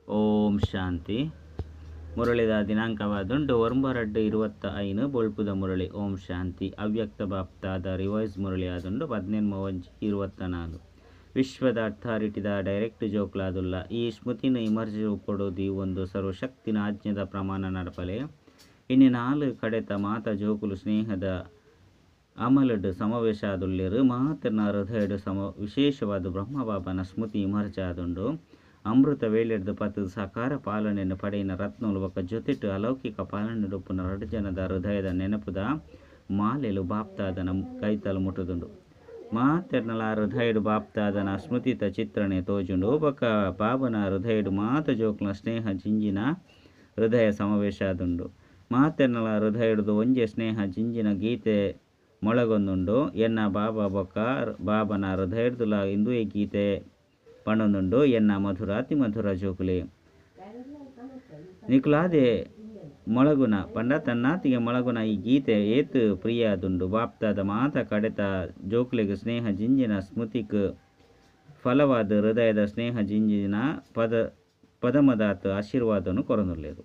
ಓಂ ಶಾಂತಿ. ಮುರಳಿದ ದಿನಾಂಕವಾದುಂಡು 9/2/25 ಬೊಳ್ಪುದ ಮುರಳಿ. ಓಂ ಶಾಂತಿ. ಅವ್ಯಕ್ತ ಬಾಪ್ತಾದ ರಿವೈಸ್ ಮುರಳಿ ಆದುಂಡು 18/24. ವಿಶ್ವದ ಅಥಾರಿಟಿದ ಡೈರೆಕ್ಟ್ ಜೋಕ್ಲಾದುಲ್ಲ ಈ ಸ್ಮೃತಿನ ಇಮರ್ಜ್ ಉಪಡೋದಿ ಒಂದು ಸರ್ವಶಕ್ತಿನ ಆಜ್ಞದ ಪ್ರಮಾಣ ನಡಪಲೆ ಇನ್ನು 4 ಕಡೆತ ಮಾತ ಜೋಕುಲು ಸ್ನೇಹದ ಅಮಲಡ್ ಸಮಾವೇಶ ಆದುಲ್ಲೇರು ಮಾತನ ಹೃದಯಡು ವಿಶೇಷವಾದ ಬ್ರಹ್ಮಬಾಬನ ಸ್ಮೃತಿ ಇಮರ್ಜ್ ಆದುಂಡು ಅಮೃತ ವೇಳೆಡ್ದು ಪತ್ತದ ಸಾಕಾರ ಪಾಲನೆಯನ್ನು ಪಡೆಯಿನ ರತ್ನೋಲು ಒಕ್ಕ ಜೊತೆಟ್ಟು ಅಲೌಕಿಕ ಪಾಲನೆ ರೂಪನ 2 ಜನದ ಹೃದಯದ ನೆನಪುದ ಮಾಲೆಲು ಬಾಪ್ತಾದನ ಕೈತಲು ಮುಟ್ಟುದುಂಡು. ಮಾತೆರ್ನಲ ಹೃದಯಡು ಬಾಪ್ತಾದನ ಸ್ಮೃತಿತ ಚಿತ್ರಣೆ ತೋಜುಂಡು. ಬೊಕ್ಕ ಬಾಬನ ಹೃದಯಡು ಮಾತ ಜೋಕ್ಲ ಸ್ನೇಹ ಜಿಂಜಿನ ಹೃದಯ ಸಮಾವೇಶ ಆದುಂಡು. ಮಾತೆರ್ನಲ ಹೃದಯಡು ಒಂಜೆ ಸ್ನೇಹ ಜಿಂಜಿನ ಗೀತೆ ಮೊಳಗೊಂದುಂಡು. ಎನ್ನ ಬಾಬಾ ಬೊಕ್ಕ ಬಾಬನ ಹೃದಯಡ್ದುಲ ಇಂದುವೆ ಗೀತೆ ಪಣೊಂದುಂಡು. ಎನ್ನ ಮಧುರ ಅತಿ ಮಧುರ ಜೋಕುಲೆ ನಿಕುಲಾದೆ ಮೊಳಗುನ ಪಂಡ ತನ್ನಾತಿಗೆ ಮೊಳಗುನ ಈ ಗೀತೆ ಏತು ಪ್ರಿಯಾದುಂಡು. ಬಾಪ್ತಾದ ಮಾತ ಕಡೆತ ಜೋಕುಲೆಗೆ ಸ್ನೇಹ ಜಿಂಜಿನ ಸ್ಮೃತಿಕ್ ಫಲವಾದ ಹೃದಯದ ಸ್ನೇಹ ಜಿಂಜಿನ ಪದಮದಾತ ಆಶೀರ್ವಾದನು ಕೊರನುಲ್ಲೇರು.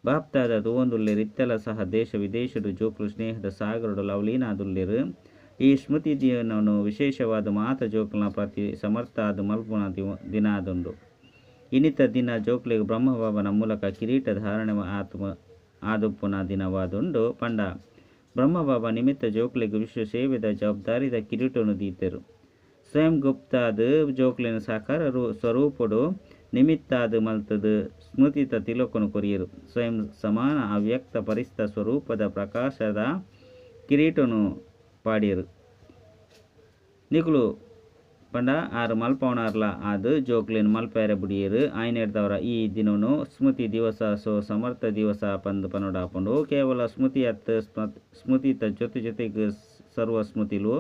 ಬಾಪ್ತಾದ ತೂವೊಂದುಲ್ಲೇರು ಇತ್ತೆಲ ಸಹ ದೇಶ ವಿದೇಶಡು ಜೋಕುಲು ಸ್ನೇಹದ ಸಾಗರಡು ಲವಲೀನಾದುಲ್ಲೇರು. ಈ ಸ್ಮೃತಿ ದಿನವನ್ನು ವಿಶೇಷವಾದ ಮಾತ ಜೋಕುಲ್ನ ಪ್ರತಿ ಸಮರ್ಥ ಆದ ಮಲ್ಪುನ ದಿನಾದುಂಡು. ಇನ್ನಿತ ದಿನ ಜೋಕುಲಿಗೆ ಬ್ರಹ್ಮಬಾಬನ ಮೂಲಕ ಕಿರೀಟ ಧಾರಣೆ ಆದುಪ್ಪುನ ದಿನವಾದುಂಡು. ಪಂಡ ಬ್ರಹ್ಮಬಾಬ ನಿಮಿತ್ತ ಜೋಕುಲಿಗೆ ವಿಶ್ವ ಸೇವೆದ ಜವಾಬ್ದಾರಿದ ಕಿರೀಟನು ದೀತೆರು. ಸ್ವಯಂ ಗುಪ್ತಾದ ಜೋಕುಲಿನ ಸಾಕಾರ ಸ್ವರೂಪಡು ನಿಮಿತ್ತಾದ ಮಲ್ತದ ಸ್ಮೃತಿತ ತಿಲಕನು ಕೊರಿಯರು. ಸ್ವಯಂ ಸಮಾನ ಅವ್ಯಕ್ತ ಪರಿಸ್ಥ ಸ್ವರೂಪದ ಪ್ರಕಾಶದ ಕಿರೀಟನು ಪಾಡಿಯರು. ನಿಕುಲು ಪಂಡ ಆರು ಮಲ್ಪವನಾರ್ಲ ಆದ ಜೋಕ್ಲಿನ ಮಲ್ಪೇರೆ ಬುಡಿಯರು. ಆಯ್ನೆಡ್ದವರ ಈ ದಿನನು ಸ್ಮೃತಿ ದಿವಸ ಸಮರ್ಥ ದಿವಸ ಪಂದು ಪನೋಡಾಪುಂಡು. ಕೇವಲ ಸ್ಮೃತಿತ ಜೊತೆಗೆ ಸರ್ವ ಸ್ಮೃತಿಲು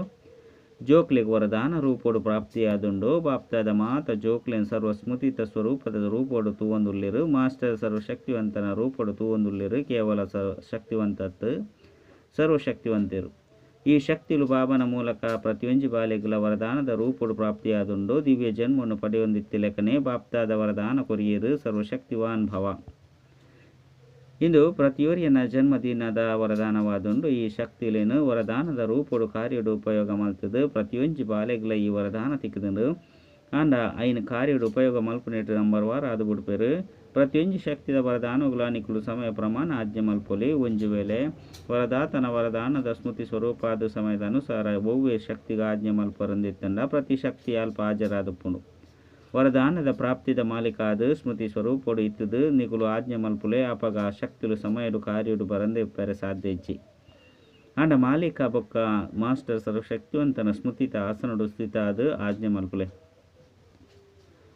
ಜೋಕ್ಲಿಗೆ ವರದಾನ ರೂಪೋಡು ಪ್ರಾಪ್ತಿಯಾದುಂಡು. ಬಾಪ್ತಾದ ಮಾತ ಜೋಕ್ಲಿನ ಸರ್ವ ಸ್ಮೃತಿತ ಸ್ವರೂಪದ ರೂಪೋಡು ತೂವೊಂದುಲ್ಲೇರು. ಮಾಸ್ಟರ್ ಸರ್ವಶಕ್ತಿವಂತನ ರೂಪೋಡು ತೂವೊಂದುಲ್ಲೇರು. ಕೇವಲ ಸರ್ವಶಕ್ತಿವಂತರು ಈ ಶಕ್ತಿಲು ಬಾಬನ ಮೂಲಕ ಪ್ರತಿಯೊಂದು ಬಾಲೆಗಳ ವರದಾನದ ರೂಪೋಡು ಪ್ರಾಪ್ತಿಯಾದುಂಡು. ದಿವ್ಯ ಜನ್ಮವನ್ನು ಪಡೆಯೊಂದಿತ್ತಿಲೆಕ್ಕನೆ ಬಾಪ್ತಾದ ವರದಾನ ಕೊರಿಯರು ಸರ್ವಶಕ್ತಿವಾನ್ ಭವ. ಇಂದು ಪ್ರತಿಯೊರಿಯನ ಜನ್ಮದಿನದ ವರದಾನವಾದುಂಡು. ಈ ಶಕ್ತಿಲೇನು ವರದಾನದ ರೂಪೋಡು ಕಾರ್ಯಡು ಉಪಯೋಗ ಮಲ್ತದು. ಪ್ರತಿಯೊಂದು ಬಾಲೆಗಳ ಈ ವರದಾನ ತಿಕ್ಕದು ಆಂಡ ಐನ ಕಾರ್ಯಡು ಉಪಯೋಗ ಮಲ್ಪುನೇಟು ನಂಬರ್ ವಾರ ಅದು ಬಿಡ್ಪೇರು. ಪ್ರತಿಯೊಂದು ಶಕ್ತಿದ ವರದಾನಗಳ ನಿಕುಲು ಸಮಯ ಪ್ರಮಾಣ ಆಜ್ಞೆ ಮಲ್ಪೊಲಿ. ಒಂಜು ವೇಳೆ ವರದಾತನ ವರದಾನದ ಸ್ಮೃತಿ ಸ್ವರೂಪ ಆದ ಸಮಯದ ಅನುಸಾರ ಒವ್ವೇ ಶಕ್ತಿಗ ಆಜ್ಞೆ ಮಲ್ಪರಂದಿತ್ತಂಡ ಪ್ರತಿ ಶಕ್ತಿ ಅಲ್ಪ ಹಾಜರಾದಪ್ಪುಂಡು. ವರದಾನದ ಪ್ರಾಪ್ತಿದ ಮಾಲಿಕ ಆದ ಸ್ಮೃತಿ ಸ್ವರೂಪೋಡು ಇತ್ತದು ನಿಕುಲು ಆಜ್ಞೆ ಮಲ್ಪುಲೆ ಅಪಗ ಶಕ್ತಿಲು ಸಮಯಡು ಕಾರ್ಯಡು ಬರಂದೆ ಪೆರೆ ಸಾಧ್ಯ ಇಜ್ಜಿ. ಆಂಡ ಮಾಲಿಕ ಬೊಕ್ಕ ಮಾಸ್ಟರ್ ಸರ್ವಶಕ್ತಿವಂತನ ಸ್ಮೃತಿತ ಆಸನಡು ಸ್ಥಿತ ಆದ ಆಜ್ಞೆ ಮಲ್ಪುಲೆ.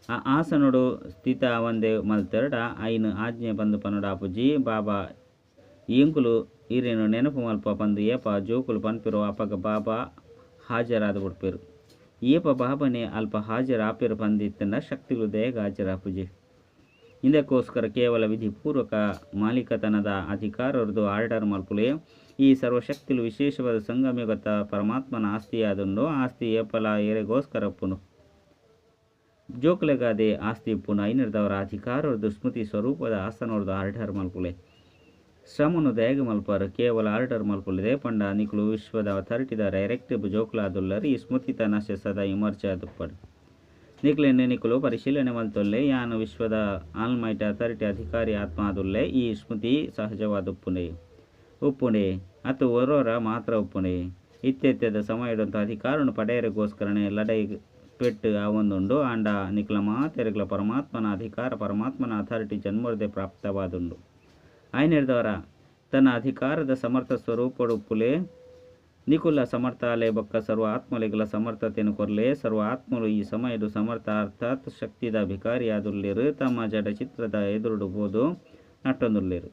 ಆ ಆಸನಡು ಸ್ಥಿತ ಒಂದೇ ಮಲ್ತೆರಡ ಐನು ಆಜ್ಞೆ ಬಂದು ಪನಡಾಪುಜಿ. ಬಾಬಾ ಇಂಕುಲು ಇರೇನು ನೆನಪು ಮಲ್ಪ ಪಂದು ಏಪ ಜೋಕುಲು ಪನ್ಪಿರೋ ಅಪಗ ಬಾಬಾ ಹಾಜರಾದ ಬಿಡ್ಪೇರು. ಏಪ ಬಾಬನೇ ಅಲ್ಪ ಹಾಜರಾಪೇರು ಪಂದಿತ್ತಂಡ ಶಕ್ತಿಗಳು ದೇಗ ಹಾಜರಾಪುಜಿ. ಇದಕ್ಕೋಸ್ಕರ ಕೇವಲ ವಿಧಿಪೂರ್ವಕ ಮಾಲೀಕತನದ ಅಧಿಕಾರದ್ದು ಆರ್ಡರ್ ಮಲ್ಪುಲೆ. ಈ ಸರ್ವಶಕ್ತಿಲು ವಿಶೇಷವಾದ ಸಂಗಮಯುಗತ ಪರಮಾತ್ಮನ ಆಸ್ತಿಯಾದುಂಡು. ಆಸ್ತಿ ಏಪಲ ಏರೆಗೋಸ್ಕರ ಪುನು ಜೋಕುಲೆಗಾದೆ ಆಸ್ತಿ ಪುನ ಐನರ್ದವರ ಅಧಿಕಾರದ್ದು ಸ್ಮೃತಿ ಸ್ವರೂಪದ ಆಸನವ್ರದ್ದು ಆರ್ಡರ್ ಮಲ್ಪುಲೆ. ಶ್ರಮನು ದಯಗ ಮಲ್ಪರು ಕೇವಲ ಆರ್ಡರ್ ಮಲ್ಪುಲಿದೆ. ಪಂಡ ನಿಕುಲು ವಿಶ್ವದ ಅಥಾರಿಟಿದ ಡೈರೆಕ್ಟ್ ಜೋಕುಲಾದುಲ್ಲರು ಈ ಸ್ಮೃತಿತ ನಶೆ ಸದಾ ಇಮರ್ಜ್ ಆದುಪ್ಪಡು. ನಿಕುಲೆನ್ನು ನಿಕುಲು ಪರಿಶೀಲನೆ ಮಲ್ತೊಲ್ಲೆ ಯಾನು ವಿಶ್ವದ ಆಲ್ಮೈಟ್ ಅಥಾರಿಟಿ ಅಧಿಕಾರಿ ಆತ್ಮ ಆದುಲ್ಲೆ ಈ ಸ್ಮೃತಿ ಸಹಜವಾದ ಉಪ್ಪುಂಡೆ ಅತು ಒರೋರ ಮಾತ್ರ ಉಪ್ಪುಂಡೆ. ಇತ್ತೆತ್ತದ ಸಮಯದಂತ ಅಧಿಕಾರನು ಪಡೆಯರಿಗೋಸ್ಕರನೇ ಲಡೈ ಪೆಟ್ಟು ಆವೊಂದುಂಡು. ಆಂಡ ನಿಕುಲ ಮಾತೆರೆಗಳ ಪರಮಾತ್ಮನ ಅಧಿಕಾರ ಪರಮಾತ್ಮನ ಅಥಾರಿಟಿ ಜನ್ಮರ್ದೆ ಪ್ರಾಪ್ತವಾದುಂಡು. ಆಯ್ನೆಡ್ದವರ ತನ್ನ ಅಧಿಕಾರದ ಸಮರ್ಥ ಸ್ವರೂಪಡು ಉಪ್ಪುಲೆ. ನಿಕುಲ ಸಮರ್ಥಾಲೆ ಬೊಕ್ಕ ಸರ್ವ ಆತ್ಮಲೆಗಳ ಸಮರ್ಥತೆಯನ್ನು ಕೊರಲೆ. ಸರ್ವ ಆತ್ಮಲು ಈ ಸಮಯಡು ಸಮರ್ಥ ಅರ್ಥಾತ್ ಶಕ್ತಿದ ಭಿಕಾರಿಯಾದುಲ್ಲೇರು. ತಮ್ಮ ಜಡ ಚಿತ್ರದ ಎದುರುಡು ಬೋದು ನಟ್ಟೊಂದುಲ್ಲೇರು.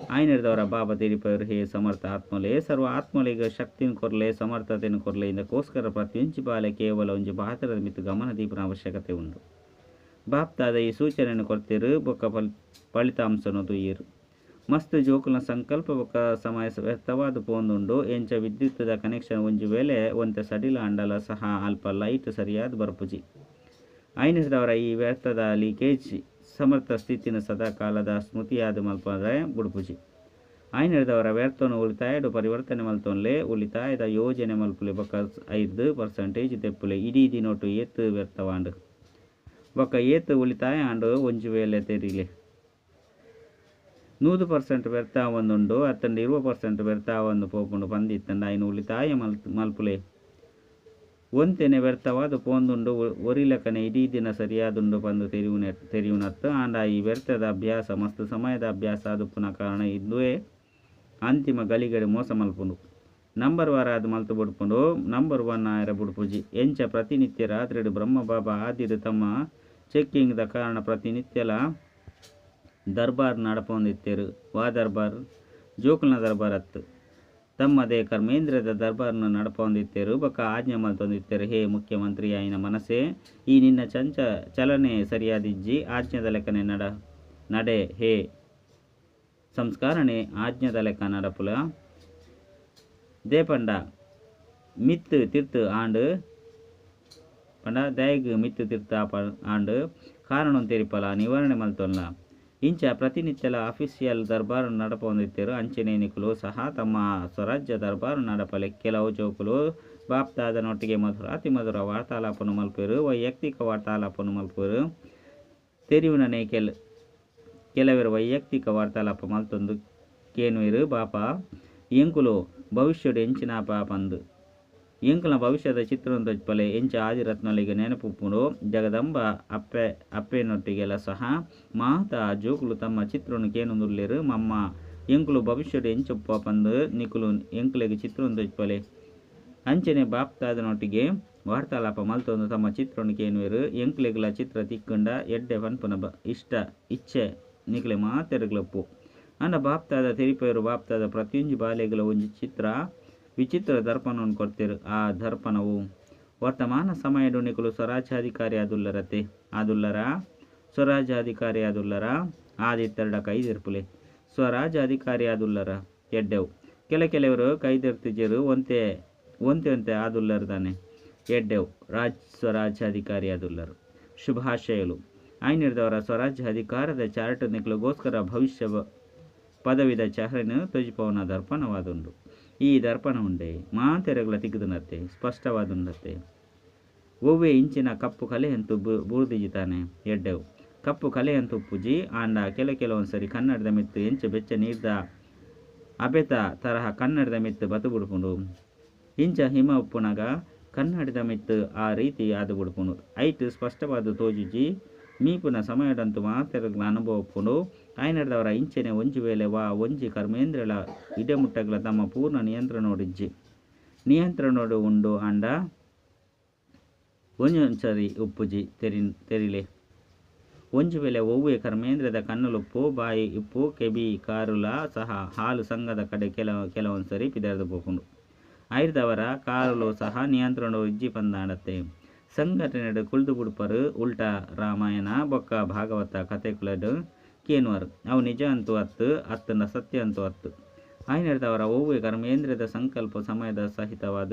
ಆಯ್ನೆಡ್ದವರ ಬಾಬಾ ತಿರಿಪರು ಹೇ ಸಮರ್ಥ ಆತ್ಮಲೆ ಸರ್ವ ಆತ್ಮಲಿಗೆ ಶಕ್ತಿನ ಕೊರಲೆ ಸಮರ್ಥತೆಯನ್ನು ಕೊರಲೆ. ಇದಕ್ಕೋಸ್ಕರ ಪ್ರತಿಯೊಂದು ಬಾಲೆ ಕೇವಲ ಒಂಜಿ ಬಾತರದ ಮಿತ್ತು ಗಮನ ದೀಪನ ಅವಶ್ಯಕತೆ ಉಂಡು. ಬಾಪ್ತಾದ ಈ ಸೂಚನೆಯನ್ನು ಕೊಡ್ತೀರು ಬೊಕ್ಕ ಫಲಿತಾಂಶನು ತುಯ್ಯರು. ಮಸ್ತ್ ಜೋಕುಲ್ನ ಸಂಕಲ್ಪ ಬೊಕ್ಕ ಸಮಯ ವ್ಯರ್ಥವಾದ ಪೋಂದುಂಡು. ಎಂಚ ವಿದ್ಯುತ್ತದ ಕನೆಕ್ಷನ್ ಒಂಜು ವೇಳೆ ಒಂತೆ ಸಡಿಲ ಅಂಡಲ ಸಹ ಅಲ್ಪ ಲೈಟ್ ಸರಿಯಾದ ಬರ್ಪುಜಿ. ಆಯ್ನೆಡ್ದವರ ಈ ವ್ಯರ್ಥದ ಲೀಕೇಜ್ ಸಮರ್ಥ ಸ್ಥಿತಿನ ಸದಾ ಕಾಲದ ಸ್ಮೃತಿಯಾದ ಮಲ್ಪಂದ್ರೆ ಬುಡುಪುಜಿ. ಆಯ್ನ ಹಿಡಿದವರ ವ್ಯರ್ಥವನ್ನು ಉಳಿತಾಯಡು ಪರಿವರ್ತನೆ ಮಲ್ತೊನ್ಲೆ ಉಳಿತಾಯದ ಯೋಜನೆ ಮಲ್ಪುಲೆ ಬೊಕ್ಕ 5% ತೆಪ್ಪುಲೆ ಇಡೀ ದಿನೊಟ್ಟು ಏತ್ ವ್ಯರ್ಥವಾಂಡು ಬೊಕ್ಕ ಏತ್ ಉಳಿತಾಯ ಆಂಡು ಒಂಜು ವೇಳೆ ತೆರಿಲೆ 100% ವ್ಯರ್ಥ ಒಂದುಂಡು ಅತ್ತಂಡು 20% ವ್ಯರ್ಥ ಒಂದು ಪೋಪುಂಡು ಪಂದಿತ್ತಂಡು ಆಯ್ನ ಉಳಿತಾಯ ಮಲ್ಪುಲೆ ಒಂತೆನೆ ವ್ಯರ್ಥವಾದ ಪೋಂದುಂಡು ಒರಿಲಕನೆ ಇಡೀ ದಿನ ಸರಿಯಾದುಂಡು ಪಂದು ತೆರಿಯುನತ್ತು ಆಂಡ ಈ ವ್ಯರ್ಥದ ಅಭ್ಯಾಸ ಮಸ್ತ್ ಸಮಯದ ಅಭ್ಯಾಸ ಆದುಪ್ಪುನ ಕಾರಣ ಇದುವೇ ಅಂತಿಮ ಗಳಿಗಡೆ ಮೋಸ ಮಲ್ಪುಂಡು. ನಂಬರ್ ವಾರ ಅದು ಮಲ್ತು ಬುಡ್ಪುಂಡು ನಂಬರ್ 1 ಆಯರ ಬುಡ್ಪುಜಿ. ಎಂಚ ಪ್ರತಿನಿತ್ಯ ರಾತ್ರಿಡು ಬ್ರಹ್ಮ ಬಾಬಾ ಆದಿರು ತಮ್ಮ ಚೆಕ್ಕಿಂಗ್ದ ಕಾರಣ ಪ್ರತಿನಿತ್ಯಲ ದರ್ಬಾರ್ ನಡಪೊಂದಿತ್ತೇರು. ವಾ ದರ್ಬಾರ್ ಜೋಕುಲ್ನ ದರ್ಬಾರ್ ಅತ್ತು ತಮ್ಮದೇ ಕರ್ಮೇಂದ್ರದ ದರ್ಬಾರ್ನ ನಡಪೊಂದಿತ್ತೇರು ಬೊಕ್ಕ ಆಜ್ಞೆ ಮಲ್ತೊಂದಿತ್ತೇರು. ಹೇ ಮುಖ್ಯಮಂತ್ರಿ ಆಯ್ನ ಮನಸ್ಸೇ, ಈ ನಿನ್ನ ಚಲನೆ ಸರಿಯಾದಿಜ್ಜಿ ಆಜ್ಞದ ಲೆಕ್ಕನೆ ನಡೆ. ಹೇ ಸಂಸ್ಕಾರಣೆ ಆಜ್ಞದ ಲೆಕ್ಕ ನಡಪುಲ ದೇಪಂಡ ಮಿತ್ತು ತಿರ್ತು ಆಂಡು ಪಂಡ ದಯಗ್ ಮಿತ್ತು ತಿರ್ತು ಆಂಡು ಕಾರಣ ತೆರಿಪಲ ನಿವಾರಣೆ ಮಲ್ತೊಲ್ಲ. ಇಂಚ ಪ್ರತಿನಿತ್ಯಲ ಅಫಿಷಿಯಲ್ ದರ್ಬಾರು ನಡಪೊಂದಿತ್ತೇರು. ಅಂಚೆನೇನಿಕುಲು ಸಹ ತಮ್ಮ ಸ್ವರಾಜ್ಯ ದರ್ಬಾರು ನಡಪಲೆ ಕೆಲವು ಜೋಕುಲು ಬಾಪ್ತಾದನೊಟ್ಟಿಗೆ ಅತಿ ಮಧುರ ವಾರ್ತಾಲಾಪನು ಮಲ್ಪೇರು. ವೈಯಕ್ತಿಕ ವಾರ್ತಾಲಾಪನು ಮಲ್ಪೇರು. ತೆರಿವಿನನೆ ಕೆಲವರು ವೈಯಕ್ತಿಕ ವಾರ್ತಾಲಾಪ ಮಲ್ತೊಂದು ಕೇನುವೆರು. ಬಾಪ ಎಂಕುಲು ಭವಿಷ್ಯಡು ಎಂಚಿನ ಪಾಪಂದು ಎಂಕುಲ ಭವಿಷ್ಯದ ಚಿತ್ರವನ್ನು ತಜ್ಪಲೆ ಎಂಚ ಆದಿರತ್ನೊಲಿಗೆ ನೆನಪುಪ್ಪುಡು ಜಗದಂಬ ಅಪ್ಪೆನೊಟ್ಟಿಗೆಲ್ಲ ಸಹ ಮಾತ ಜೋಕುಲು ತಮ್ಮ ಚಿತ್ರವನ್ನು ಕೇನುದುಲ್ಲೇರು. ಮಮ್ಮ ಎಂಕುಲು ಭವಿಷ್ಯಡು ಎಂಚೊಪ್ಪ ಪಂದು ನಿಕುಲು ಎಂಕುಲೆಗೆ ಚಿತ್ರವನ್ನು ತಜ್ಪಲೆ ಅಂಚನೆ ಬಾಪ್ತಾದನೊಟ್ಟಿಗೆ ವಾರ್ತಾಲಾಪ ಮಲ್ತೊಂದು ತಮ್ಮ ಚಿತ್ರವನ್ನು ಕೇನುವೆರು. ಎಂಕುಲೆಗಳ ಚಿತ್ರ ತಿಕ್ಕಂಡ ಎಡ್ಡೆ ಪನ್ಪುನ ಇಚ್ಛೆ ನಿಕಲೆ ಮಾತೆರಗ್ಲಪ್ಪು ಅಂಡ ಬಾಪ್ತಾದ ತೆರಿಪೇರು. ಬಾಪ್ತಾದ ಪ್ರತಿಯೊಂದು ಬಾಲೆಗಳ ಒಂಜಿ ವಿಚಿತ್ರ ದರ್ಪಣವನ್ನು ಕೊಡ್ತೇರು. ಆ ದರ್ಪಣವು ವರ್ತಮಾನ ಸಮಯಡು ನಿಕಲು ಸ್ವರಾಜ್ಯಾಧಿಕಾರಿ ಆದುಲ್ಲರ ಆದಿತ್ತೆರಡ ಕೈದೆರ್ಪುಲೆ ಸ್ವರಾಜ್ಯಾಧಿಕಾರಿ ಆದುಲ್ಲರ ಎಡ್ಡೆವು ಕೆಲವರು ಕೈದೆರ್ತಿಜರು ಒಂತೆ ಆದುಲ್ಲರ್ದಾನೆ ಎಡ್ಡೆವು ಸ್ವರಾಜ್ಯಾಧಿಕಾರಿ ಆದುಲ್ಲರು. ಶುಭಾಶಯಲು ಆಯ್ನಿಡ್ದವರ ಸ್ವರಾಜ್ಯ ಅಧಿಕಾರದ ಚಾರ್ಟ್ ನಿಕಲಗೋಸ್ಕರ ಭವಿಷ್ಯ ಪದವಿದ ಚಹರೆನು ತೊಜಿಪವನ ದರ್ಪಣವಾದುಂಡು. ಈ ದರ್ಪಣ ಉಂಡೆ ಮಾತೆರಗಳ ತಿಗುದುನತ್ತೆ ಸ್ಪಷ್ಟವಾದುಂಡತ್ತೆ. ಒವ್ವೆ ಇಂಚಿನ ಕಪ್ಪು ಕಲೆಯಂತೂ ಬೂರ್ದಿಜಿತಾನೆ ಎಡ್ಡೆವು ಕಪ್ಪು ಕಲೆಯಂತೂ ಪುಜಿ ಆಂಡ ಕೆಲವೊಂದ್ಸರಿ ಕನ್ನಡದ ಮಿತ್ತು ಎಂಚ ಬೆಚ್ಚ ನೀರ್ದ ಅಬೆತ ತರಹ ಕನ್ನಡದ ಮಿತ್ತು ಬತು ಬುಡ್ಪುಂಡು. ಇಂಚ ಹಿಮ ಉಪ್ಪುನಗ ಕನ್ನಡದ ಮಿತ್ತು ಆ ರೀತಿ ಆದು ಬುಡ್ಪುಂಡು. ಐಟ್ ಸ್ಪಷ್ಟವಾದ ತೋಜುಜಿ ಮೀಪುನ ಸಮಯದಂತೂ ಮಾತೆರಗಳ ಅನುಭವಪ್ಪುಂಡು. ಆಯ್ನಡ್ದವರ ಇಂಚೆನೆ ಒಂಜಿ ವೇಳೆ ಒಂಜಿ ಕರ್ಮೇಂದ್ರಲ ಇಡೆಮುಟ್ಟಗಳ ತಮ್ಮ ಪೂರ್ಣ ನಿಯಂತ್ರಣೋಡು ಉಂಡು ಅಂಡ ಒಂಜೊಂದ್ಸರಿ ಉಪ್ಪುಜಿ ತೆರಿಲೆ ಒಂಜಿ ವೇಳೆ ಒವ್ವೆ ಕರ್ಮೇಂದ್ರದ ಕಣ್ಣುಲುಪ್ಪು ಬಾಯಿ ಉಪ್ಪು ಕೆಬಿ ಕಾರುಲ ಸಹ ಹಾಲು ಸಂಘದ ಕಡೆ ಕೆಲವೊಂದ್ಸರಿ ಪಿದರ್ದು ಪೋಪುಂಡು. ಆಯ್ದವರ ಕಾರುಲು ಸಹ ನಿಯಂತ್ರಣ ಇಜ್ಜಿ ಪಂದಾಡತ್ತೆ. ಸಂಘಟನೆಡು ಕುಳ್ದು ಬುಡ್ಪರು ಉಲ್ಟಾ ರಾಮಾಯಣ ಬೊಕ್ಕ ಭಾಗವತ ಕಥೆಕುಲಡು ಕೇನುವರು. ಅವು ನಿಜ ಅಂತೂ ಅತ್ತನ ಸತ್ಯ ಅಂತೂ ಆಯ್ನಡ್ದವರ ಒವ್ವೆ ಕರ್ಮೇಂದ್ರದ ಸಂಕಲ್ಪ ಸಮಯದ ಸಹಿತವಾದ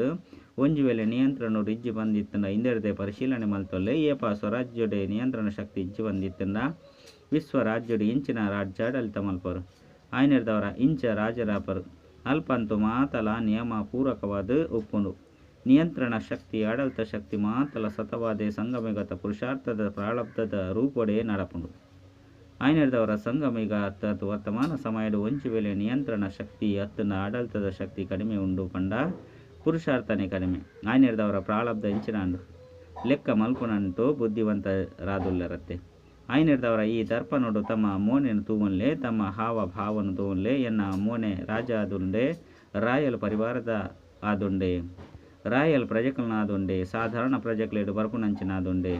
ಒಂಜಿ ವೇಳೆ ನಿಯಂತ್ರಣ ಇಜ್ಜಿ ಬಂದಿತ್ತಂಡ ಇಂದೆರದೆ ಪರಿಶೀಲನೆ ಮಲ್ತೊಲ್ಲೆ ಏಪ ಸ್ವರಾಜ್ಯಡೆ ನಿಯಂತ್ರಣ ಶಕ್ತಿ ಇಜ್ಜಿ ಬಂದಿತ್ತಂಡ ವಿಶ್ವ ರಾಜ್ಯಡು ಇಂಚಿನ ರಾಜ್ಯಾಡಳಿತ ಮಲ್ಪರು. ಆಯ್ನಡ್ದವರ ಇಂಚ ರಾಜರಾಪರು ಅಲ್ಪಂತೂ ಮಾತಲ ನಿಯಮ ಪೂರಕವಾದ ಉಪ್ಪುಂಡು. ನಿಯಂತ್ರಣ ಶಕ್ತಿ ಆಡಳಿತ ಶಕ್ತಿ ಮಾತಲ ಸತವಾದೆ ಸಂಗಮಿಗತ ಪುರುಷಾರ್ಥದ ಪ್ರಾರಬ್ಧದ ರೂಪೊಡೆ ನಡಪುಂಡು. ಆಯ್ನಡ್ದವರ ಸಂಗಮಿಗ ಅತ್ತು ವರ್ತಮಾನ ಸಮಯಡು ಒಂಜಿ ವೇಳೆ ನಿಯಂತ್ರಣ ಶಕ್ತಿ ಅತ್ತನ ಆಡಳಿತದ ಶಕ್ತಿ ಕಡಿಮೆ ಉಂಡು ಪಂಡ ಪುರುಷಾರ್ಥನೆ ಕಡಿಮೆ. ಆಯ್ನಡ್ದವರ ಪ್ರಾರಬ್ಧ ಇಂಚಿನಾಂಡು ಲೆಕ್ಕ ಮಲ್ಪುನಂಟು ಬುದ್ಧಿವಂತರಾದುಲ್ಲರತ್ತೆ. ಆಯ್ನಡ್ದವರ ಈ ದರ್ಪನೋಡು ತಮ್ಮ ಮೋನೆನು ತೂವನ್ಲೆ ತಮ್ಮ ಹಾವ ಭಾವನು ತೂವನ್ಲೆ ಎನ್ನ ಮೋನೆ ರಾಜ ಆದುಂಡೆ ರಾಯಲ್ ಪರಿವಾರದ ಆದುಂಡೆ ರಾಯಲ್ ಪ್ರಜೆಗಳನ್ನಾದುಂಡೆ ಸಾಧಾರಣ ಪ್ರಜೆಗಳೇಡು ಬರ್ಪುನಂಚಿನಾದುಂಡೆ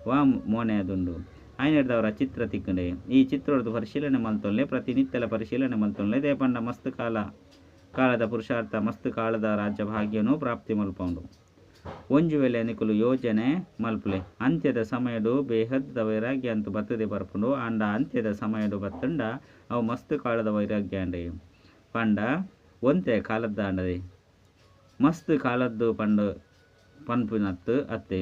ವಾ ಮೋನೆ ಆದುಂಡು. ಆಯ್ನಡ್ದವರ ಚಿತ್ರ ತಿಕ್ಕಂಡೆ ಈ ಚಿತ್ರದ ಪರಿಶೀಲನೆ ಮಲ್ತೊಲ್ಲೆ ಪ್ರತಿನಿತ್ಯಲ ಪರಿಶೀಲನೆ ಮಲ್ತೊಲ್ಲೆ ದೇಪಂಡ ಮಸ್ತ್ ಕಾಲದ ಪುರುಷಾರ್ಥ ಮಸ್ತ್ ಕಾಲದ ರಾಜ್ಯ ಭಾಗ್ಯನೂ ಪ್ರಾಪ್ತಿ ಮಲ್ಪುಂಡು. ಒಂಜು ವೇಳೆ ನಿಕುಲು ಯೋಜನೆ ಮಲ್ಪುಲೆ ಅಂತ್ಯದ ಸಮಯಡು ಬೇಹದ್ದ ವೈರಾಗ್ಯ ಅಂತೂ ಬತ್ತದೆ ಬರ್ಪುಂಡು ಅಂಡ ಅಂತ್ಯದ ಸಮಯಡು ಬತ್ತಂಡ ಅವು ಮಸ್ತ್ ಕಾಲದ ವೈರಾಗ್ಯ ಅಂಡೆ ಪಂಡ ಒಂತೆ ಕಾಲದ ಅಂಡದೆ ಮಸ್ತ್ ಕಾಲದ್ದು ಪಂಡು ಪನ್ಪುನತ್ತು ಅತ್ತೆ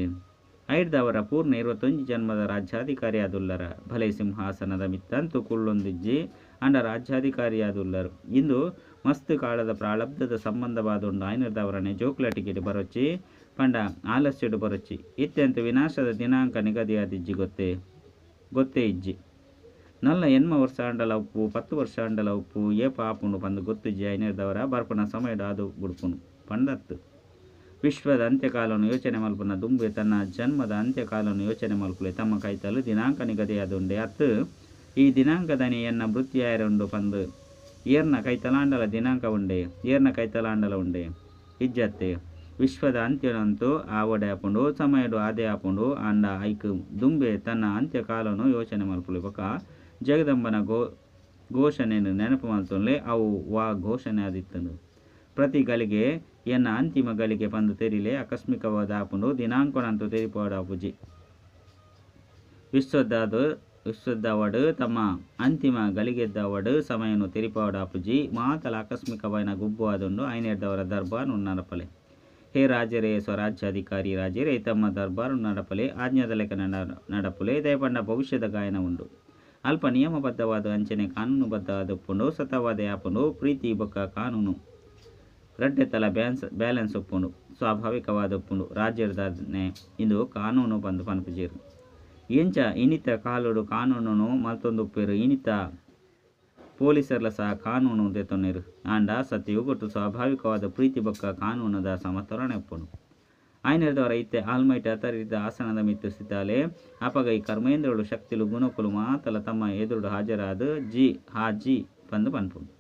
ಐಡ್ದವರ ಪೂರ್ಣ 21 ಜನ್ಮದ ರಾಜ್ಯಾಧಿಕಾರಿಯಾದುಲ್ಲರ ಭಲೆ ಸಿಂಹಾಸನದ ಮಿತ್ತಂತೂ ಕುಳ್ಳೊಂದಿಜ್ಜಿ ಅಂಡ ರಾಜ್ಯಾಧಿಕಾರಿಯಾದುಲ್ಲರು. ಇಂದು ಮಸ್ತ್ ಕಾಲದ ಪ್ರಾರಬ್ಧದ ಸಂಬಂಧವಾದುಂಡು ಐನರ್ದವರನೆ ಜೋಕ್ಲ ಟಿಕೆಟ್ ಬರೊಚ್ಚಿ ಪಂಡ ಆಲಸ್ಯಡು ಬರೊಚ್ಚಿ ಇತ್ತೆಂತು ವಿನಾಶದ ದಿನಾಂಕ ನಿಗದಿಯಾದಿಜ್ಜಿ ಗೊತ್ತೇ ಇಜ್ಜಿ ನಲ್ಲ 8 ವರ್ಷ ಅಂಡಲ ಉಪ್ಪು 10 ವರ್ಷ ಅಂಡಲ ಉಪ್ಪು ಏ ಪಾಪುಂಡು ಪಂದು ಗೊತ್ತಿಜ್ಜಿ ಐನರ್ದವರ ಬರ್ಪುನ ಸಮಯಡು ಅದು ಬುಡ್ಪುನು ಪಂಡತ್ತು ವಿಶ್ವದ ಅಂತ್ಯಕಾಲವನ್ನು ಯೋಚನೆ ಮಲ್ಪುನ ದುಂಬೆ ತನ್ನ ಜನ್ಮದ ಅಂತ್ಯಕಾಲವನ್ನು ಯೋಚನೆ ಮಲ್ಪುಲೆ ತಮ್ಮ ಕೈತಲು ದಿನಾಂಕ ನಿಗದಿಯಾದುಂಡೆ ಅತ್ತು ಈ ದಿನಾಂಕದನಿ ಎನ್ನ ಮೃತ್ಯಾಯರುಂಡು ಪಂದು ಏರ್ನ ಕೈತಲಾಂಡಲ ದಿನಾಂಕ ಉಂಡೆ ಏರ್ನ ಕೈತಲಾಂಡಲ ಉಂಡೆ ಇಜ್ಜತ್ತೆ ವಿಶ್ವದ ಅಂತ್ಯನಂತೂ ಆವಡೆ ಹಾಪುಂಡು ಸಮಯಡು ಆದೆ ಹಾಪುಂಡು ಅಂಡ ಐಕ್ ದುಂಬೆ ತನ್ನ ಅಂತ್ಯಕಾಲವನ್ನು ಯೋಚನೆ ಮಲ್ಪುಲೆ ಬೊಕ ಜಗದಂಬನ ಘೋಷಣೆಯನ್ನು ನೆನಪು ಮಲ್ತೊಂಡ್ಲೆ ಅವು ವಾ ಘೋಷಣೆ ಆದಿತ್ತನು ಪ್ರತಿ ಗಳಿಗೆ ಎನ್ನ ಅಂತಿಮ ಗಳಿಗೆ ಪಂದು ತೆರಿಲೆ ಆಕಸ್ಮಿಕವಾದ ಹಾಪುಂಡು ದಿನಾಂಕನಂತೂ ತೆರಿಪೋಡಾಪುಜಿ ವಿಶ್ವದವಡು ತಮ್ಮ ಅಂತಿಮ ಗಳಿಗೆದ್ದವಡು ಸಮಯನು ತೆರಿಪೋಡಾಪುಜಿ ಮಾತಲ ಆಕಸ್ಮಿಕವಾದ ಗುಬ್ಬು ಆದುಂಡು ಐನೇರ್ದವರ ದರ್ಬಾರ್ ನಡಪಲೆ ಹೇ ರಾಜರೇ ಸ್ವರಾಜ್ಯಾಧಿಕಾರಿ ರಾಜರೇ ತಮ್ಮ ದರ್ಬಾರು ನಡಪಲೆ ಆಜ್ಞಾದ ಲೆಕ್ಕ ನಡಪಲೆ ದಯಪಂಡ ಭವಿಷ್ಯದ ಗಾಯನ ಉಂಡು ಅಲ್ಪ ನಿಯಮಬದ್ಧವಾದ ಅಂಚನೆ ಕಾನೂನುಬದ್ಧವಾದ ಒಪ್ಪುಂಡು ಸತವಾದ ಯಾಪುಂಡು ಪ್ರೀತಿ ಬೊಕ್ಕ ಕಾನೂನು ರಡ್ಡೆತ್ತಲ ಬ್ಯಾಲೆನ್ಸ್ ಒಪ್ಪುಂಡು ಸ್ವಾಭಾವಿಕವಾದ ಒಪ್ಪುಂಡು ರಾಜ್ಯದಾನೆ ಇಂದು ಕಾನೂನು ಬಂದು ಪನ್ಪುಜೀರು ಎಂಚ ಇನಿತ ಕಾಲುಡು ಕಾನೂನು ಮಲ್ತೊಂದುಪ್ಪೇರು ಇನಿತ ಪೊಲೀಸರ್ಲ ಸಹ ಕಾನೂನು ದೆತ್ತೊನ್ನೆರು ಆಂಡ ಸತ್ಯವು ಕೊಟ್ಟು ಸ್ವಾಭಾವಿಕವಾದ ಪ್ರೀತಿ ಬೊಕ್ಕ ಕಾನೂನದ ಸಮತೋಲನೆ ಒಪ್ಪುಂಡು ಐನರ್ದವರ ಇತ್ತೆ ಆಲ್ಮೈಟ್ ಅಥರಿದ ಆಸನದ ಮಿತ್ತು ಸ್ಥಿತಾಲೆ ಅಪಗ ಈ ಕರ್ಮೇಂದ್ರಗಳು ಶಕ್ತಿಲು ಗುಣಕುಲು ಮಾತಲ ತಮ್ಮ ಎದುರುಡು ಹಾಜರಾದ ಜಿ ಪಂದು ಪನ್ಪುಂಡು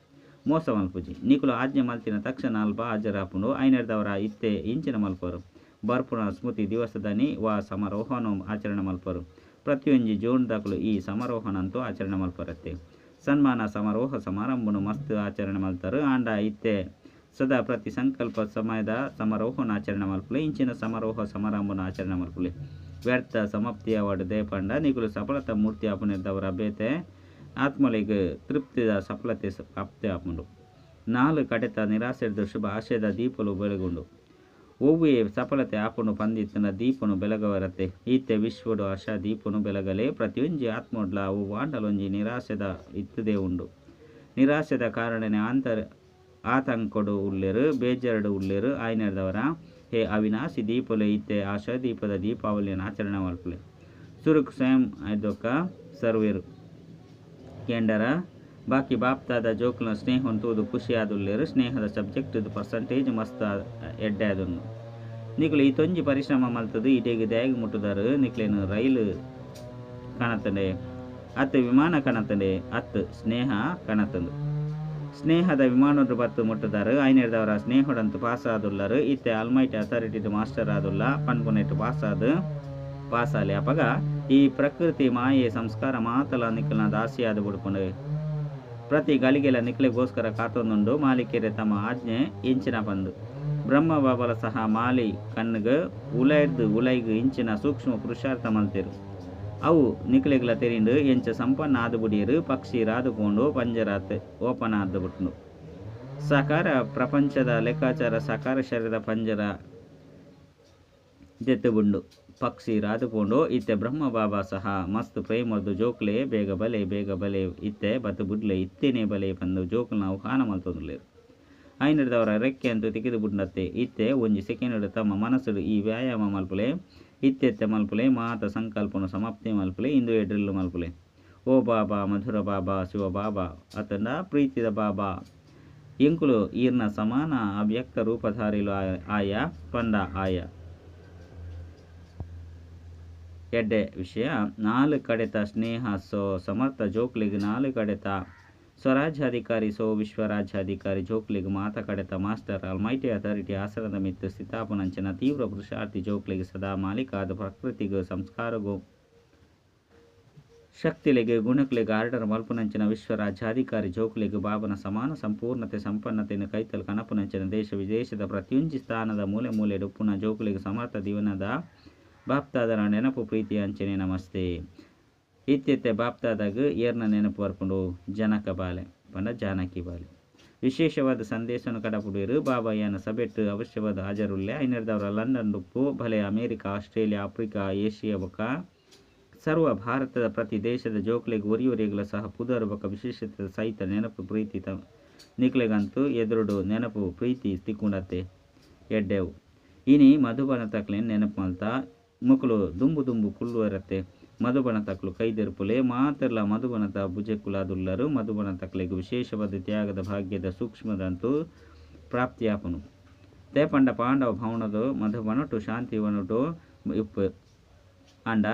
ಮೋಸ ಮಲ್ಪುಜಿ ನಿಕುಲು ಆಜ್ಞೆ ಮಲ್ತಿನ ತಕ್ಷಣ ಅಲ್ಪ ಹಾಜರಾಪುಂಡು ಐನರ್ದವರ ಇತ್ತೆ ಇಂಚಿನ ಮಲ್ಪರು ಬರ್ಪುನ ಸ್ಮೃತಿ ದಿವಸದನಿ ವಾ ಸಮಾರೋಹನ ಆಚರಣೆ ಮಲ್ಪರು ಪ್ರತಿಯೊಂಜಿ ಜೋನ್ದಾಕಲು ಈ ಸಮಾರೋಹನಂತೂ ಆಚರಣೆ ಮಲ್ಪರತ್ತೆ ಸನ್ಮಾನ ಸಮಾರೋಹ ಸಮಾರಂಭನು ಮಸ್ತ್ ಆಚರಣೆ ಮಲ್ತರು ಆಂಡ ಇತ್ತೆ ಸದಾ ಪ್ರತಿ ಸಂಕಲ್ಪ ಸಮಯದ ಸಮಾರೋಹನ ಆಚರಣೆ ಮಲ್ಪುಲೆ ಇಂಚಿನ ಸಮಾರೋಹ ಸಮಾರಂಭನ ಆಚರಣೆ ಮಲ್ಪುಲೆ ವ್ಯರ್ಥ ಸಮಾಪ್ತಿಯ ಒಡದೆ ಪಂಡ ನಿಗುಲು ಸಫಲತಾ ಮೂರ್ತಿ ಆಪುನಿರ್ದವರ ಬೇತೆ ಆತ್ಮಲಿಗೆ ತೃಪ್ತಿದ ಸಫಲತೆ ಪ್ರಾಪ್ತಿ ಆಪುಂಡು 4 ಕಡೆತ ನಿರಾಸೆಡ್ದು ಶುಭ ಆಶಯದ ದೀಪಲು ಬೆಳಗುಂಡು ಒವ್ವೇ ಸಫಲತೆ ಆಪುಂಡು ಪಂದಿತ್ತಿನ ದೀಪನು ಬೆಳಗವರತೆ ಈತೆ ವಿಶ್ವಡು ಆಶಾ ದೀಪನು ಬೆಳಗಲೆ ಪ್ರತಿಯೊಂಜಿ ಆತ್ಮೋಡ್ಲ ಅವು ವಾಂಡಲೊಂಜಿ ನಿರಾಶೆದ ಇತ್ತದೇ ಉಂಡು ನಿರಾಶೆದ ಕಾರಣನೆ ಆತಂಕಡು ಉಳ್ಳೆರು ಬೇಜಾರಡು ಉಳ್ಳೆರು ಐನರ್ದವರ ಹೇ ಅವಿನಾಶಿ ದೀಪಲೆ ಇತ್ತೆ ಆಶಾ ದೀಪದ ದೀಪಾವಳಿಯನ್ನು ಆಚರಣೆ ಮಲ್ಪಲೆ ಸುರುಕ್ ಸ್ವಯಂ ಐದೊಕ್ಕ ಸರ್ವೇರು ಕೆಂಡರ ಬಾಕಿ ಬಾಪ್ತಾದ ಜೋಕ್ಲ ಸ್ನೇಹ ತೂದು ಖುಷಿ ಆದುಲ್ಲೇರು ಸ್ನೇಹದ ಸಬ್ಜೆಕ್ಟ್ ಪರ್ಸಂಟೇಜ್ ಮಸ್ತ್ ಎಡ್ಡೆ ಅದನ್ನು ನಿಕ್ಲು ಈ ತೊಂಜಿ ಪರಿಶ್ರಮ ಮಲ್ತದು ಇಟೇಗೆ ದ್ಯಾಗಿ ಮುಟ್ಟುದಾರು ನಿಕ್ಲೇನು ರೈಲು ಕಾಣತಂಡೆ ಅತ್ತು ವಿಮಾನ ಕಾಣತಂಡೆ ಅತ್ತು ಸ್ನೇಹ ಕಾಣತಂದು ಸ್ನೇಹದ ವಿಮಾನದ ಬತ್ತು ಮುಟ್ಟುದಾರು ಐನೇರ್ದವರ ಸ್ನೇಹದಂತೂ ಪಾಸ್ ಆದುಲ್ಲರು ಇತ್ತೆ ಆಲ್ಮೈಟ್ ಅಥಾರಿಟಿದು ಮಾಸ್ಟರ್ ಆದುಲ್ಲ ಪನ್ಪುನೆಟ್ಟು ಪಾಸಾಲಿ ಅಪಗ ಈ ಪ್ರಕೃತಿ ಮಾಯೆ ಸಂಸ್ಕಾರ ಮಾತಲ ನಿಕ್ಲನ ದಾಸಿಯಾದ ಬುಡ್ಕೊಂಡು ಪ್ರತಿ ಗಳಿಗೆಲ್ಲ ನಿಕ್ಲೆಗೋಸ್ಕರ ಕಾತೊಂದುಂಡು ಮಾಲಿಕೆರೆ ತಮ್ಮ ಆಜ್ಞೆ ಇಂಚಿನ ಬಂದು ಬ್ರಹ್ಮ ಬಾಬಲ ಸಹ ಮಾಲಿ ಕಣ್ಣಿಗೆ ಉಲೈಗ್ ಇಂಚಿನ ಸೂಕ್ಷ್ಮ ಪುರುಷಾರ್ಥ ಮಲ್ತಿರು ಅವು ನಿಕ್ಲೆಗ್ಲ ತೆರಿಂಡು ಎಂಚ ಸಂಪನ್ನ ಆದು ಬುಡಿಯರು ಪಕ್ಷಿ ರಾದುಕೊಂಡು ಪಂಜರಾತ್ ಓಪನ್ ಆದ್ದು ಬಿಟ್ಟು ಸಾಕಾರ ಪ್ರಪಂಚದ ಲೆಕ್ಕಾಚಾರ ಸಾಕಾರ ಶರೀರದ ಪಂಜರ ದೆತ್ತುಬುಂಡು ಪಕ್ಷಿ ರಾದುಕೊಂಡು ಇತ್ತೆ ಬ್ರಹ್ಮ ಬಾಬಾ ಸಹ ಮಸ್ತ್ ಪ್ರೇಮದ್ದು ಜೋಕ್ಲೆ ಬೇಗ ಬಲೆ ಇತ್ತೆ ಬತ್ತು ಬುಡ್ಲೆ ಇತ್ತೇನೆ ಬಲೆ ಬಂದು ಜೋಕ್ಲು ನಾವು ಕಾಣ ಮಲ್ತೊಂದುಲೇರು ಐನರ್ದವರ ರೆಕ್ಕೆ ಅಂತೂ ತೆಗೆದು ಬುಡ್ನತ್ತೆ ಇತ್ತೆ ಒಂಜಿ ಸೆಕೆಂಡ್ ತಮ್ಮ ಮನಸ್ಸು ಈ ವ್ಯಾಯಾಮ ಮಲ್ಪುಲೆ ಇತ್ತೆತ್ತೆ ಮಲ್ಪುಲೆ ಮಾತ ಸಂಕಲ್ಪನು ಸಮಾಪ್ತಿ ಮಲ್ಪುಲೆ ಇಂದು ಎಡ್ರಿಲ್ಲು ಮಲ್ಪುಲೆ ಓ ಬಾಬಾ ಮಧುರ ಬಾಬಾ ಶಿವ ಬಾಬಾ ಅತಂಡ ಪ್ರೀತಿದ ಬಾಬಾ ಎಂಕುಲು ಈರ್ನ ಸಮಾನ ಅವ್ಯಕ್ತ ರೂಪಧಾರಿಲು ಆಯ ಪಂಡ ಆಯ ಎಡ್ಡೆ ವಿಷಯ 4 ಕಡೆತ ಸ್ನೇಹ ಸೋ ಸಮರ್ಥ ಜೋಕ್ಲಿಗೆ 4 ಕಡೆತ ಸ್ವರಾಜ್ಯಾಧಿಕಾರಿ ಸೋ ವಿಶ್ವರಾಜ್ಯಾಧಿಕಾರಿ ಜೋಕ್ಲಿಗೆ ಮಾತ ಕಡೆತ ಮಾಸ್ಟರ್ ಆಲ್ಮೈಟಿ ಅಥಾರಿಟಿ ಆಸನದ ಮಿತ್ತು ಸ್ಥಿತಾಪನಂಚಿನ ತೀವ್ರ ಪುರುಷಾರ್ಥಿ ಜೋಕ್ಲಿಗೆ ಸದಾ ಮಾಲೀಕಾದ ಪ್ರಕೃತಿಗೂ ಸಂಸ್ಕಾರಗೂ ಶಕ್ತಿಲಿಗೆ ಗುಣಕ್ಲಿಗೆ ಆರ್ಡರ್ ಮಲ್ಪುನಂಚಿನ ವಿಶ್ವರಾಜ್ಯಾಧಿಕಾರಿ ಜೋಕ್ಲಿಗೆ ಬಾಬನ ಸಮಾನ ಸಂಪೂರ್ಣತೆ ಸಂಪನ್ನತೆಯನ್ನು ಕೈತಲು ಕನಪುನಂಚಿನ ದೇಶ ವಿದೇಶದ ಪ್ರತಿಯೊಂದು ಸ್ಥಾನದ ಮೂಲೆ ಡುಪ್ಪುನ ಜೋಕ್ಲಿಗೆ ಸಮರ್ಥ ದಿವನದ ಬಾಪ್ತಾದರ ನೆನಪು ಪ್ರೀತಿ ಅಂಚನೆ ನಮಸ್ತೆ ಇತ್ತೆತ್ತೆ ಬಾಪ್ತಾದಾಗ ಏರ್ನ ನೆನಪು ಬರ್ಕೊಂಡು ಜನಕ ಬಾಲೆ ಪಂಡ ಜಾನಕಿ ಬಾಲೆ ವಿಶೇಷವಾದ ಸಂದೇಶವನ್ನು ಕಡಪುಡಿರು ಬಾಬಾಯನ ಸಭೆಟ್ಟು ಅವಶ್ಯವಾದ ಹಾಜರುಳ್ಳೆ ಐನರ್ದವರ ಲಂಡನ್ ಡುಪ್ಪು ಭಲೆ ಅಮೇರಿಕ ಆಸ್ಟ್ರೇಲಿಯಾ ಆಫ್ರಿಕಾ ಏಷ್ಯಾ ಬೊಕ ಸರ್ವ ಭಾರತದ ಪ್ರತಿ ದೇಶದ ಜೋಕ್ಲೆಗ್ ಒರಿಯೊರಿಗಳ ಸಹ ಪುದರ್ ಬೊಕ ವಿಶೇಷತೆ ಸಹಿತ ನೆನಪು ಪ್ರೀತಿ ನಿಕ್ಲೆಗಂತೂ ಎದುರುಡು ನೆನಪು ಪ್ರೀತಿ ತಿಕ್ಕುಂಡತೆ ಎಡ್ಡೆವು ಇನಿ ಮಧುಬನ ತಕ್ಲೇನು ನೆನಪು ಮಲ್ತ ಮುಕ್ಕಳು ದುಂಬು ದುಂಬು ಕುಲ್ಲು ಇರತ್ತೆ ಮಧುಬನ ತಕ್ಲು ಕೈದೆರುಪುಲೆ ಮಾತೆರ್ಲ ಮಧುಬನತ ಭುಜಕ್ಕುಲಾದುಲ್ಲರು ಮಧುಬನ ತಕ್ಲೆಗೆ ವಿಶೇಷವಾದ ತ್ಯಾಗದ ಭಾಗ್ಯದ ಸೂಕ್ಷ್ಮದಂತೂ ಪ್ರಾಪ್ತಿಯಾಪನು ತೇಪಂಡ ಪಾಂಡವ ಭವನದು ಮಧುಬನಟು ಶಾಂತಿವನಟು ಇಪ್ಪು ಅಂಡ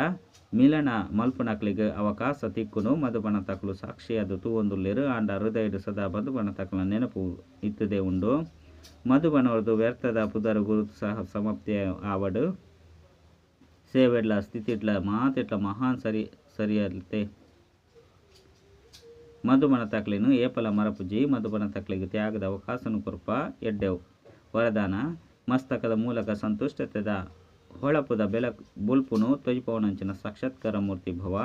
ಮಿಲನ ಮಲ್ಪುನಕ್ಲಿಗೆ ಅವಕಾಶ ತಿಕ್ಕುನು ಮಧುಬನ ತಕ್ಲು ಸಾಕ್ಷಿಯಾದ ತೂವೊಂದುಲ್ಲೆರು ಅಂಡ ಹೃದಯಡು ಸದಾ ಮಧುಬನ ತಕ್ಲ ನೆನಪು ಇತ್ತದೇ ಉಂಡು ಮಧುಬನವರದು ವ್ಯರ್ಥದ ಪುದರ ಗುರುತು ಸಹ ಸಮಾಪ್ತಿ ಆವಡು ಸೇವೆಡ್ಲ ಸ್ಥಿತಿಡ್ಲ ಮಾತೆಟ್ಲ ಮಹಾನ್ ಸರಿಯತ್ತೆ ಮಧುಬನ ತಕ್ಲೆನು ಏಪಲ ಮರಪುಜಿ ಮಧುಬನ ತಕ್ಲೆಗೆ ತ್ಯಾಗದ ಅವಕಾಶನು ಕೊರ್ಪ ಎಡ್ಡೆವು ವರದಾನ ಮಸ್ತಕದ ಮೂಲಕ ಸಂತುಷ್ಟತೆದ ಹೊಳಪುದ ಬುಲ್ಪುನು ತೊಯ್ಪವನಂಚಿನ ಸಾಕ್ಷಾತ್ಕಾರ ಮೂರ್ತಿ ಭವ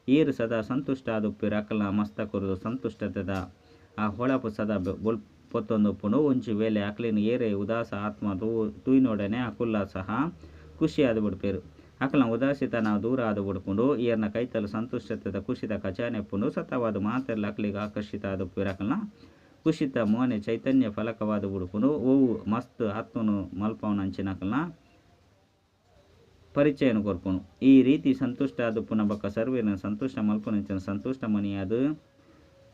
ಈರು ಸದಾ ಸಂತುಷ್ಟ ಆದುಪ್ಪಿರ ಅಕಲ್ನ ಮಸ್ತಕುರದು ಸಂತುಷ್ಟತೆದ ಆ ಹೊಳಪು ಸದಾ ಪೊತ್ತೊಂದುಪ್ಪುನು ಒಂಚಿ ವೇಳೆ ಅಕಲಿನ ಏರೆ ಉದಾಸ ಆತ್ಮ ತೂಯಿನೊಡನೆ ಅಕುಲ್ಲ ಸಹ ಖುಷಿಯಾದ ಬಿಡ್ಪೇರು ಅಕಲ್ನ ಉದಾಸಿತನ ದೂರ ಆದು ಬಿಡ್ಕೊಂಡು ಈರ್ನ ಕೈತಲು ಸಂತುಷ್ಟತೆದ ಖುಷಿದ ಕಚಾನೆಪ್ಪುನು ಸತವಾದ ಮಾತೆಲ್ಲ ಅಕಲಿಗೆ ಆಕರ್ಷಿತ ಆದುಪ್ಪಿರ ಅಕಲ್ನ ಖುಷಿತ ಮೋನೆ ಚೈತನ್ಯ ಫಲಕವಾದ ಬಿಡ್ಕೊಂಡು ಓವು ಮಸ್ತ್ ಆತ್ಮನು ಮಲ್ಪವನಂಚಿನ ಅಕಲ್ನ ಪರಿಚಯನು ಕೊರ್ಪುನು ಈ ರೀತಿ ಸಂತುಷ್ಟ ಆದುಪ್ಪುನ ಬಕ್ಕ ಸರ್ವೇನ ಸಂತುಷ್ಟ ಮಲ್ಪನಂಚಿನ ಸಂತುಷ್ಟ ಮನಿಯಾದು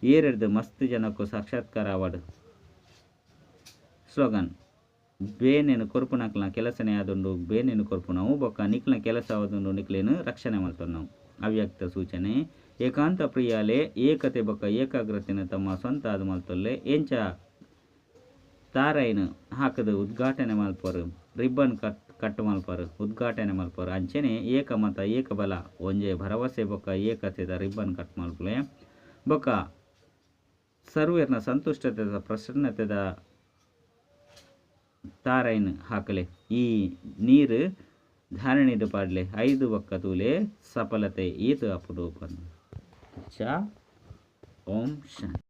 ಏರೆಡ್ದು ಮಸ್ತ್ ಜನಕ್ಕೂ ಸಾಕ್ಷಾತ್ಕಾರ ಆವಡು ಸ್ಲೋಗನ್ ಬೇನೇನು ಕೊರ್ಪುನಕ್ಲ ಕೆಲಸನೇ ಆದುಂಡು ಬೇನೇನು ಕೊರ್ಪುನವು ಬೊಕ್ಕ ನಿಕ್ಲ ಕೆಲಸ ಆದುಂಡು ನಿಕ್ಲೇನು ರಕ್ಷಣೆ ಮಾಡ್ತಾವೆ ನಾವು ಅವ್ಯಕ್ತ ಸೂಚನೆ ಏಕಾಂತ ಪ್ರಿಯಾಲೆ ಏಕತೆ ಬೊಕ್ಕ ಏಕಾಗ್ರತೆನ ತಮ್ಮ ಸ್ವಂತ ಆದ ಮಲ್ತೊಲ್ಲೆ ಎಂಚ ತಾರೈನು ಹಾಕದು ಉದ್ಘಾಟನೆ ಮಲ್ಪರು ರಿಬ್ಬನ್ ಕಟ್ ಮಲ್ಪರು ಉದ್ಘಾಟನೆ ಮಲ್ಪರು ಅಂಚೆನೆ ಏಕಮತ ಏಕಬಲ ಒಂಜೆ ಭರವಸೆ ಬೊಕ್ಕ ಏಕತೆದ ರಿಬ್ಬನ್ ಕಟ್ ಮಲ್ಪಲೆ ಬೊಕ್ಕ ಸರ್ವೇರ್ನ ಸಂತುಷ್ಟತೆದ ಪ್ರಸನ್ನತೆದ ತಾರೈನ್ ಹಾಕಲೆ ಈ ನೀರು ಧಾರಣೆದು ಪಾಡ್ಲೆ 5 ಬೊಕ್ಕ ತೂಲೆ ಸಫಲತೆ ಈತು ಅಪರೂಪನ್ ಓಂ ಶಾಂತಿ.